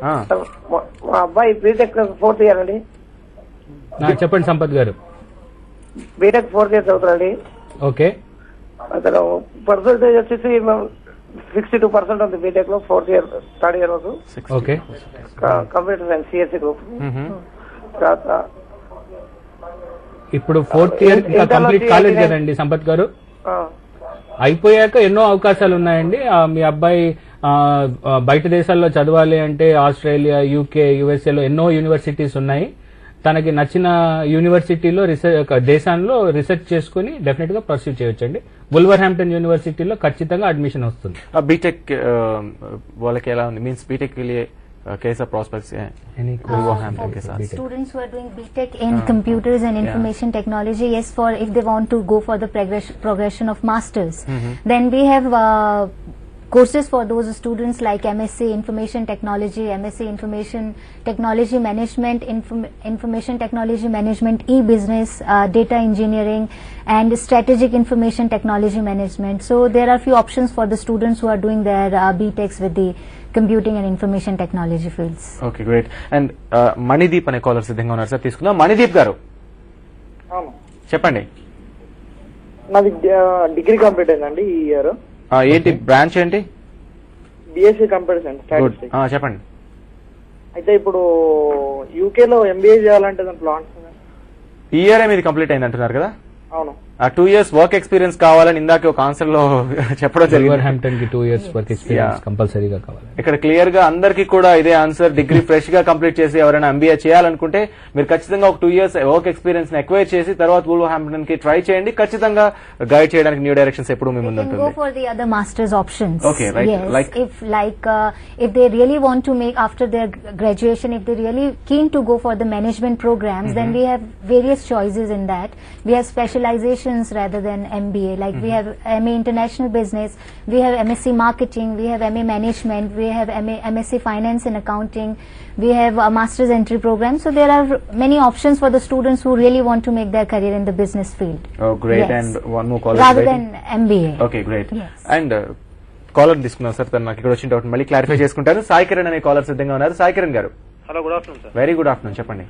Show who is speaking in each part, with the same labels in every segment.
Speaker 1: మా అబ్బాయి BTech 4th year అండి.
Speaker 2: చెప్పండి Sampath garu.
Speaker 1: BTech 4th year చదువుతారండి.
Speaker 2: ఓకే.
Speaker 1: అతను పర్సెంటేజ్ వచ్చేసి 62% ఉంది బీటెక్ లో 4th ఇయర్ 3rd ఇయర్ వరకు.
Speaker 2: Okay.
Speaker 1: Computer science CSC group.
Speaker 2: ఇప్పుడు 4th ఇయర్ కంప్లీట్ కాలేదు కదండి సంపత్ గారు. అయిపోయాక ఎన్నో అవకాశాలు ఉన్నాయండి. మీ అబ్బాయి బయట దేశాల్లో చదవాలి అంటే ఆస్ట్రేలియా, యూకే, యుఎస్ఏలో ఎన్నో యూనివర్సిటీస్ ఉన్నాయి. తనకి నచ్చిన యూనివర్సిటీలో దేశాల్లో రీసెర్చ్ చేసుకుని డెఫినెట్ గా పర్సూ చేయొచ్చండి. వुल्वरहैम्पटन యూనివర్సిటీలో ఖచ్చితంగా అడ్మిషన్ వస్తుంది.
Speaker 3: బీటెక్ వాళ్ళకి ఎలా ఉంది? మీన్స్ బీటెక్ कैसा prospects है वुल्वरहैम्पटन के साथ?
Speaker 4: Students who are doing BTech in computers and information technology, yes, for if they want to go for the progression of masters, then we have courses for those students like MSc Information Technology, MSc Information Technology Management, Information Technology Management, E-Business, Data Engineering, and Strategic Information Technology Management. So there are few options for the students who are doing their BTechs with the computing and information technology fields.
Speaker 3: Okay, great. And Manideep అనే caller సిద్ధంగా ఉన్నారు sir, తీసుకుందాం. మణిదీప్ గారు చెప్పండి.
Speaker 5: నాది degree complete అయిందండి ఈ year.
Speaker 3: ఏంటి బ్రాంచ్ ఏంటి?
Speaker 5: BSc computer science statistics.
Speaker 3: చెప్పండి.
Speaker 5: అయితే ఇప్పుడు యూకే లో ఎంబీఏ చేయాలంటే దాని ప్లాన్స్
Speaker 3: ఈ ఇయర్ మీది కంప్లీట్ అయింది అంటున్నారు కదా?
Speaker 5: అవును.
Speaker 3: 2 years వర్క్ ఎక్స్పీరియన్స్ కావాలని ఇందాక ఒక ఆన్సర్ లో చెప్పడం జరిగింది.
Speaker 2: వुल्वरहैम्पटन కి 2 years వర్క్ ఎక్స్పీరియన్స్ కంపల్సరీగా కావాలి.
Speaker 3: ఇక్కడ క్లియర్ గా అందరికీ కూడా ఇదే ఆన్సర్. డిగ్రీ ఫ్రెష్ గా కంప్లీట్ చేసి ఎవరైనా ఎంబీఏ చేయాలనుకుంటే మీరు ఖచ్చితంగా ఒక 2 years వర్క్ ఎక్స్పీరియన్స్ ని ఎక్వైర్ చేసి తర్వాత వुल्वरहैम्पटन కి ట్రై చేయండి. ఖచ్చితంగా గైడ్ చేయడానికి న్యూ డైరెక్షన్స్ ఎప్పుడు మీ ముందు ఉంటుంది.
Speaker 4: Go for the other masters options.
Speaker 3: Okay, right.
Speaker 4: Yes, if they really want to make after their graduation, if they really keen to go for the management programs, then we have various choices in that. We have specializations rather than MBA. Like we have MA International Business, we have MSc Marketing, we have MA Management, we have MSc Finance and Accounting, we have a Master's Entry program. So there are many options for the students who really want to make their career in the business field.
Speaker 3: Oh, great. Yes. And one more caller
Speaker 4: rather than MBA.
Speaker 3: Okay, great.
Speaker 4: Yes.
Speaker 3: And caller తీసుకున్నాం sir, తను నాకు ఇక్కడ వచ్చిన doubt మళ్ళీ clarify చేసుకుంటారు. సాయి కిరణ్ అనే caller సిద్ధంగా ఉన్నారు. సాయి కిరణ్ గారు.
Speaker 6: Hello, good afternoon sir.
Speaker 3: Very good afternoon, చెప్పండి.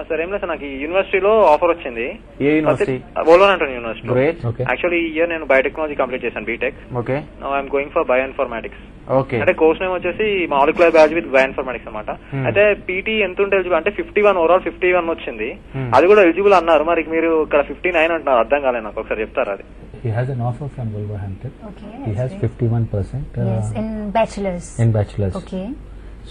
Speaker 6: సార్ ఏం లేదు సార్, నాకు యూనివర్సిటీలో ఆఫర్ వచ్చింది.
Speaker 3: ఏ university?
Speaker 6: Wolverhampton university.
Speaker 3: Great.
Speaker 6: Actually ఈ ఇయర్ నేను బయోటెక్నాలజీ కంప్లీట్ చేశాను BTech.
Speaker 3: Okay.
Speaker 6: Now I'm going for bioinformatics.
Speaker 3: Okay.
Speaker 6: అంటే కోర్స్ నేమ్ వచ్చేసి మాలిక్యులర్ బయాలజీ విత్ బయోఇన్ఫర్మాటిక్స్ అనమాట. అయితే పీటీ ఎంత ఉంటే ఎలిజిబుల్ అంటే 51 ఓవరాల్ 51 వచ్చింది. అది కూడా ఎలిజిబుల్ అన్నారు. మరి మీరు ఇక్కడ 59 అంటున్నారు, అర్థం కాలేదు నాకు, ఒకసారి చెప్తారా అది?
Speaker 2: He has an offer from वुल्वरहैम्पटन.
Speaker 4: Okay.
Speaker 2: He has 51%.
Speaker 4: Yes, in bachelor's.
Speaker 2: In bachelor's.
Speaker 4: Okay.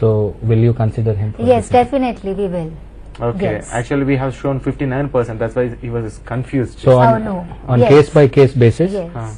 Speaker 2: So will you consider him?
Speaker 4: Yes, definitely we will.
Speaker 3: Okay.
Speaker 4: Yes.
Speaker 3: Actually, we have shown 59%. That's why he was confused.
Speaker 2: So on
Speaker 4: Yes.
Speaker 2: case by case basis,
Speaker 4: Yes.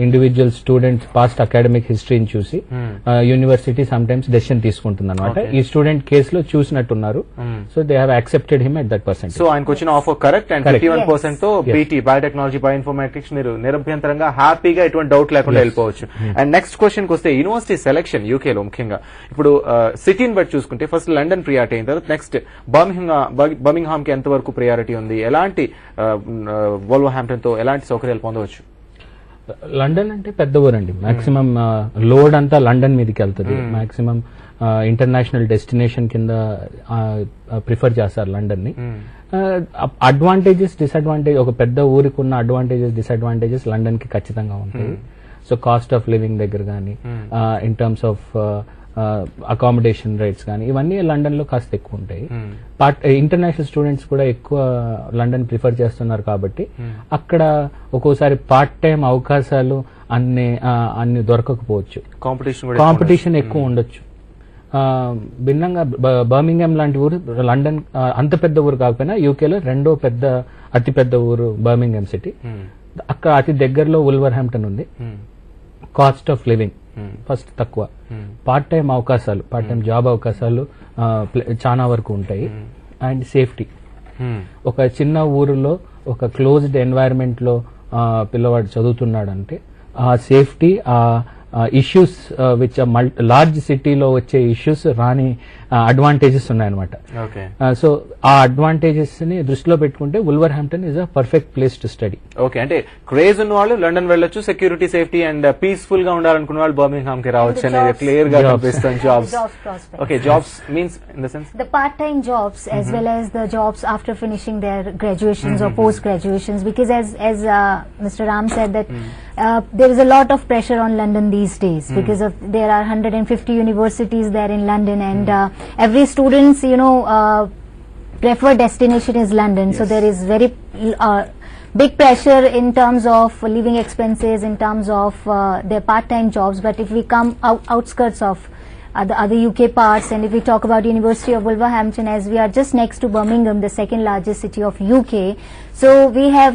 Speaker 2: individual students past academic history ని చూసి university sometimes decision తీసుకుంటుంది అనమాట. ఈ student కేసులో చూసినట్టున్నారు. So they have accepted him at that percentage.
Speaker 3: So ఆయనకు వచ్చిన offer correct. And 51% తో బీటీ బయోటెక్నాలజీ బయోఇన్ఫర్మాటిక్స్ మీరు నిరభ్యంతరంగా హ్యాపీగా ఎటువంటి డౌట్ లేకుండా వెళ్ళిపోవచ్చు. అండ్ నెక్స్ట్ క్వశ్చన్ కి వస్తే యూనివర్సిటీ సెలెక్షన్ యూకేలో ముఖ్యంగా ఇప్పుడు సిటీని బట్టి చూసుకుంటే ఫస్ట్ లండన్ ప్రియారిటీ అయిన తర్వాత నెక్స్ట్ బర్మింగ్హామ్ కి ఎంత వరకు ప్రియారిటీ ఉంది? ఎలాంటి వुल्वरहैम्पटन తో ఎలాంటి సౌకర్యాలు పొందవచ్చు?
Speaker 2: లండన్ అంటే పెద్ద ఊరండి. మాక్సిమం లోడ్ అంతా లండన్ మీదకి వెళ్తుంది. మాక్సిమం ఇంటర్నేషనల్ డెస్టినేషన్ కింద ప్రిఫర్ చేస్తారు లండన్ ని. అడ్వాంటేజెస్ డిసడ్వాంటేజ్, ఒక పెద్ద ఊరికి ఉన్న అడ్వాంటేజెస్ డిసడ్వాంటేజెస్ లండన్ కి ఖచ్చితంగా ఉంటాయి. సో కాస్ట్ ఆఫ్ లివింగ్ దగ్గర కానీ, in terms of accommodation rates కానీ, ఇవన్నీ లండన్ లో కాస్త ఎక్కువ ఉంటాయి. ఇంటర్నేషనల్ స్టూడెంట్స్ కూడా ఎక్కువ లండన్ ప్రిఫర్ చేస్తున్నారు కాబట్టి అక్కడ ఒక్కోసారి పార్ట్ టైం అవకాశాలు అన్ని దొరకకపోవచ్చు. కాంపిటీషన్ ఎక్కువ ఉండొచ్చు. భిన్నంగా బర్మింగ్హామ్ లాంటి ఊరు లండన్ అంత పెద్ద ఊరు కాకపోయినా యూకేలో రెండో అతి పెద్ద ఊరు బర్మింగ్హామ్ సిటీ. అక్కడ అతి దగ్గరలో వुल्वरहैम्पटन ఉంది. కాస్ట్ ఆఫ్ లివింగ్ ఫస్ట్ తక్కువ, పార్ట్ టైం అవకాశాలు, పార్ట్ టైం జాబ్ అవకాశాలు చాలా వరకు ఉంటాయి. అండ్ సేఫ్టీ, ఒక చిన్న ఊరిలో ఒక క్లోజ్డ్ ఎన్వైరన్మెంట్ లో పిల్లవాడు చదువుతున్నాడంటే ఆ సేఫ్టీ, ఇష్యూస్ విచ్ లార్జ్ సిటీలో వచ్చే ఇష్యూస్ రాని అడ్వాంటేజెస్ ఉన్నాయన్నమాట.
Speaker 3: ఓకే.
Speaker 2: సో ఆ అడ్వాంటేజెస్ ని దృష్టిలో పెట్టుకుంటే Wolverhampton is a perfect place to study.
Speaker 3: Okay, అంటే క్రేజ్ ఉన్న వాళ్ళు లండన్ వెళ్ళొచ్చు, సెక్యూరిటీ సేఫ్టీ అండ్ పీస్ఫుల్ గా ఉండాలనుకున్న వాళ్ళు బర్మింగ్హామ్ కి రావచ్చు అనేది క్లియర్ గా కనిపిస్తుంది. Jobs. Okay, jobs means in the sense
Speaker 4: the part-time jobs as well as the jobs after finishing their graduations or post graduations, because as Mr. Ram said that there is a lot of pressure on London these days because of there are 150 universities there in London, and every student's preferred destination is London. So there is very big pressure in terms of living expenses, in terms of their part-time jobs. But if we come outskirts of the other UK parts, and if we talk about University of Wolverhampton, as we are just next to Birmingham, the second largest city of UK, so we have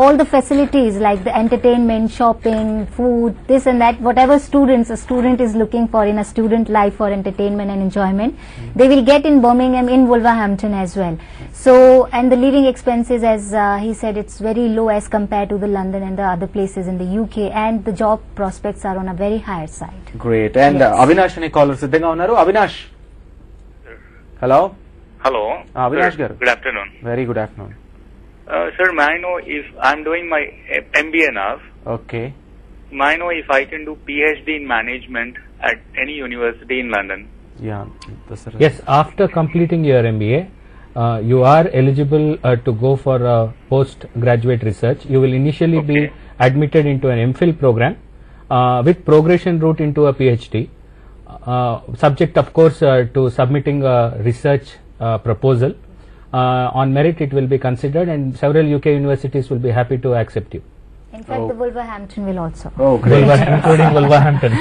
Speaker 4: all the facilities like the entertainment, shopping, food, this and that, whatever a student is looking for in a student life for entertainment and enjoyment, they will get in Birmingham, in Wolverhampton as well. So, and the living expenses, as he said, it's very low as compared to the London and the other places in the UK, and the job prospects are on a very higher side.
Speaker 3: Great. And Avinash ani caller siddhanga unnaru. Avinash, hello.
Speaker 7: Hello.
Speaker 3: Avinash garu.
Speaker 7: Good afternoon.
Speaker 3: Very good afternoon.
Speaker 7: Sir, may I know if I'm doing my MBA now?
Speaker 3: Okay.
Speaker 7: May I know if I can do PhD in management at any university in London?
Speaker 3: Yeah.
Speaker 2: Yes, after completing your MBA, you are eligible to go for postgraduate research. You will initially be admitted into an MPhil program with progression route into a PhD, subject of course to submitting a research proposal. On merit it will be considered, and several UK universities will be happy to accept you.
Speaker 4: In fact, the Wolverhampton will also.
Speaker 3: Oh, great.
Speaker 2: Including Wolverhampton.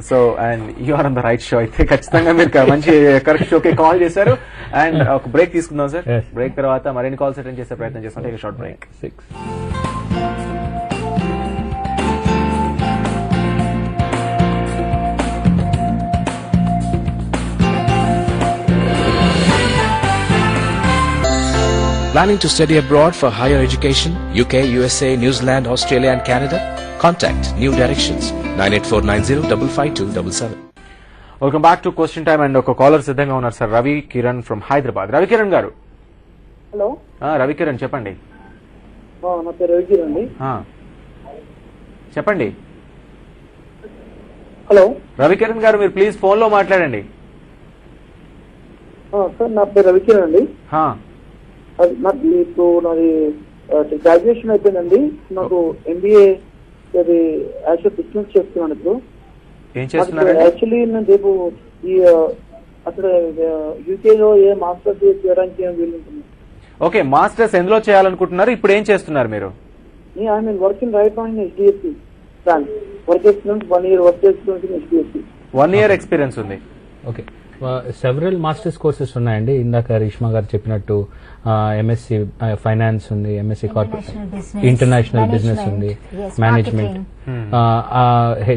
Speaker 3: So and you are on the right show. అయితే ఖచ్చితంగా మీరు మంచి correct షోకి call చేశారు. And ఒక break తీసుకుందాం sir. Break తర్వాత మరిన్ని కాల్స్ అటెండ్ చేసే ప్రయత్నం చేస్తాం. Take short break.
Speaker 2: 6.
Speaker 8: Planning to study abroad for higher education? UK, USA, New Zealand, Australia and Canada? Contact New Directions 9849055277.
Speaker 3: Welcome back to question time. And ఒక caller సిద్ధంగా ఉన్నారు sir, Ravi Kiran from Hyderabad. Ravi Kiran గారు.
Speaker 5: Hello.
Speaker 3: Ravi Kiran చెప్పండి.
Speaker 5: నా పేరు రవి కిరణ్ అండి.
Speaker 3: చెప్పండి.
Speaker 5: హలో.
Speaker 3: రవి కిరణ్ గారు మీరు ప్లీజ్ ఫోన్ లో మాట్లాడండి.
Speaker 5: సార్ నా పేరు రవి కిరణ్ అండి. నాకు ఇప్పుడు నాది గ్రాడ్యుయేషన్ అయిపోయిందండి. నాకు MBA అది యాక్చువల్ బిజినెస్ చేస్తున్నాను ఇప్పుడు.
Speaker 3: ఏం చేస్తున్నారు?
Speaker 5: యాక్చువల్లీ నేను రేపు ఈ అక్కడ UK లో ఏ మాస్టర్స్ చేయడానికి వీలుంటుంది.
Speaker 3: ఓకే, మాస్టర్స్ ఎందులో చేయాలనుకుంటున్నారు? ఇప్పుడు ఏం చేస్తున్నారు మీరు?
Speaker 5: I mean working right now in HDFC branch. Work experience 1 year work experience in HDFC.
Speaker 3: 1 year experience ఉంది.
Speaker 2: ఓకే, సెవరల్ మాస్టర్స్ కోర్సెస్ ఉన్నాయండి. ఇందాక రేష్మా గారు చెప్పినట్టు MSc ఫైనాన్స్ ఉంది, MSc కార్పొరేట్ ఇంటర్నేషనల్ బిజినెస్ ఉంది, మేనేజ్మెంట్.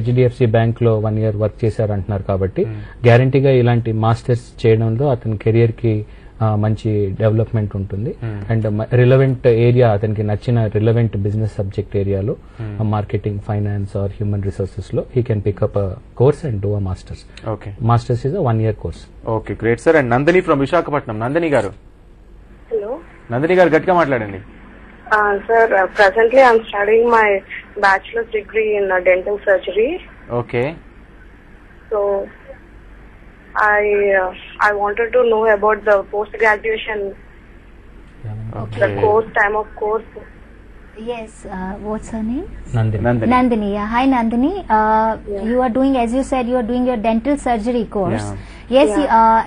Speaker 2: HDFC బ్యాంక్ లో 1 year వర్క్ చేశారు అంటున్నారు. కాబట్టి గ్యారంటీగా ఇలాంటి మాస్టర్స్ చేయడంలో అతని కెరియర్ కి మంచి డెవలప్మెంట్ ఉంటుంది. అండ్ రిలవెంట్ ఏరియా, అతనికి నచ్చిన రిలవెంట్ బిజినెస్ సబ్జెక్ట్ ఏరియాలో marketing, finance or human resources లో he can pick up course and do a masters.
Speaker 3: Okay,
Speaker 2: masters is 1 year course.
Speaker 3: Okay, great sir. And Nandini from Visakhapatnam. Nandini garu.
Speaker 9: Hello.
Speaker 3: Nandini garu గట్టిగా మాట్లాడండి.
Speaker 9: Sir, presently I'm studying my bachelor's degree in dental surgery.
Speaker 3: Okay.
Speaker 9: So I wanted to know about the post graduation, the course, time of course.
Speaker 4: Yes, what's her name?
Speaker 2: Nandini.
Speaker 4: Nandini. Yeah. Hi, Nandini. You are doing, as you said, you are doing your dental surgery course. Yes.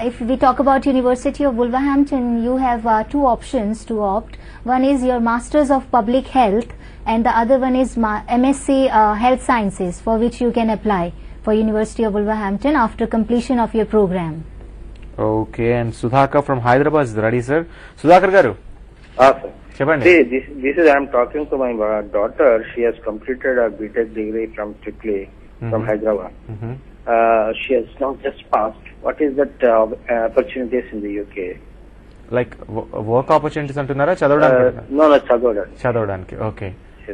Speaker 4: If we talk about University of Wolverhampton, you have 2 options to opt. One is your Masters of Public Health, and the other one is MSc Health Sciences, for which you can apply for University of Wolverhampton after completion of your program.
Speaker 3: Okay, and Sudhakar from Hyderabad is ready, sir. Sudhakar garu.
Speaker 10: Sir.
Speaker 3: Chepandi.
Speaker 10: See, this is I am talking to my daughter. She has completed a BTech degree from Tripoli from Hyderabad. She has now just passed. What is that opportunities in the UK?
Speaker 3: Like work opportunities antunnara, chadavaniki?
Speaker 10: No, chadavaniki.
Speaker 3: Chadavaniki. Okay.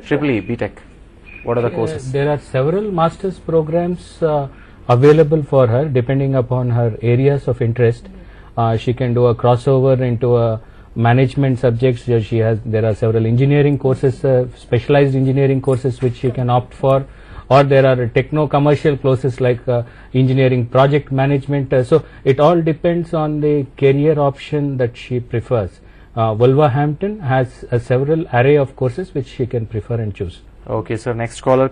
Speaker 3: Tripoli BTech. What are the courses?
Speaker 2: There are several master's programs available for her depending upon her areas of interest. She can do a crossover into a management subjects. There are several engineering courses, specialized engineering courses which she can opt for, or there are techno-commercial courses like engineering project management. So it all depends on the career option that she prefers. Wolverhampton has a several array of courses which she can prefer and choose.
Speaker 3: Okay, sir. Next caller.